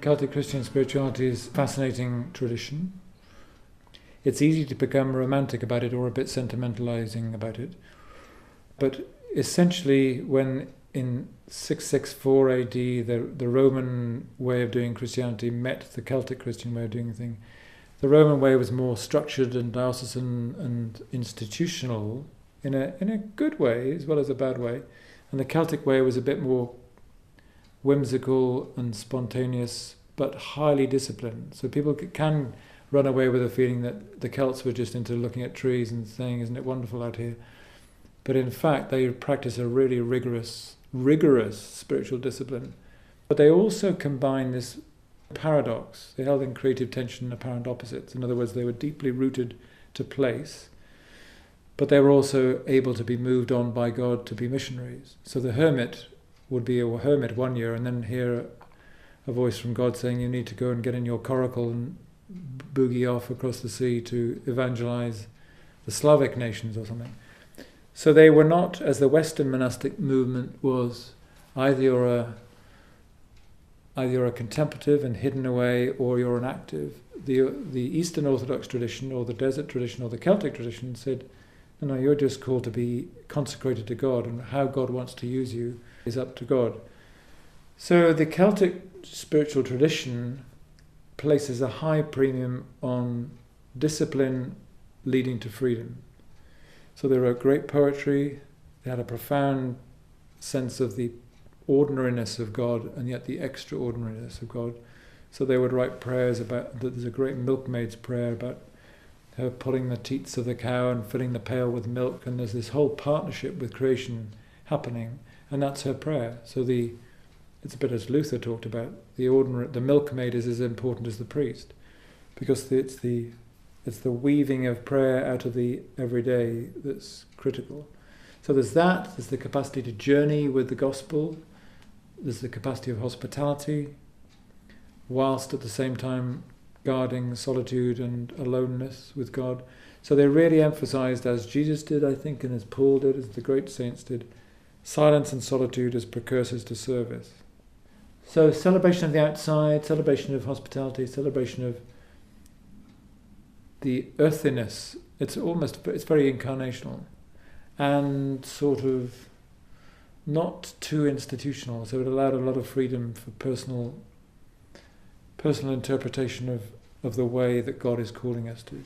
Celtic Christian spirituality is a fascinating tradition. It's easy to become romantic about it or a bit sentimentalizing about it. But essentially, when in 664 AD the Roman way of doing Christianity met the Celtic Christian way of doing things, the Roman way was more structured and diocesan and institutional in a good way as well as a bad way. And the Celtic way was a bit more whimsical and spontaneous, but highly disciplined. So people can run away with a feeling that the Celts were just into looking at trees and saying, isn't it wonderful out here? But in fact, they practice a really rigorous spiritual discipline. But they also combine this paradox. They held in creative tension apparent opposites. In other words, they were deeply rooted to place, but they were also able to be moved on by God to be missionaries. So the hermit would be a hermit one year and then hear a voice from God saying, you need to go and get in your coracle and boogie off across the sea to evangelize the Slavic nations or something. So they were not, as the Western monastic movement was, either you're a contemplative and hidden away, or you're an active. The Eastern Orthodox tradition, or the desert tradition, or the Celtic tradition said, no, you're just called to be consecrated to God, and how God wants to use you is up to God. So the Celtic spiritual tradition places a high premium on discipline leading to freedom. So they wrote great poetry, they had a profound sense of the ordinariness of God and yet the extraordinariness of God. So they would write prayers about, there's a great milkmaid's prayer about her pulling the teats of the cow and filling the pail with milk, and there's this whole partnership with creation happening, and that's her prayer. So it's a bit as Luther talked about, the milkmaid is as important as the priest, because it's the weaving of prayer out of the everyday that's critical. So there's the capacity to journey with the gospel, there's the capacity of hospitality, whilst at the same time guarding solitude and aloneness with God. So they really emphasized, as Jesus did, I think, and as Paul did, as the great saints did, silence and solitude as precursors to service. So celebration of the outside, celebration of hospitality, celebration of the earthiness, it's very incarnational and sort of not too institutional, so it allowed a lot of freedom for personal interpretation of the way that God is calling us to.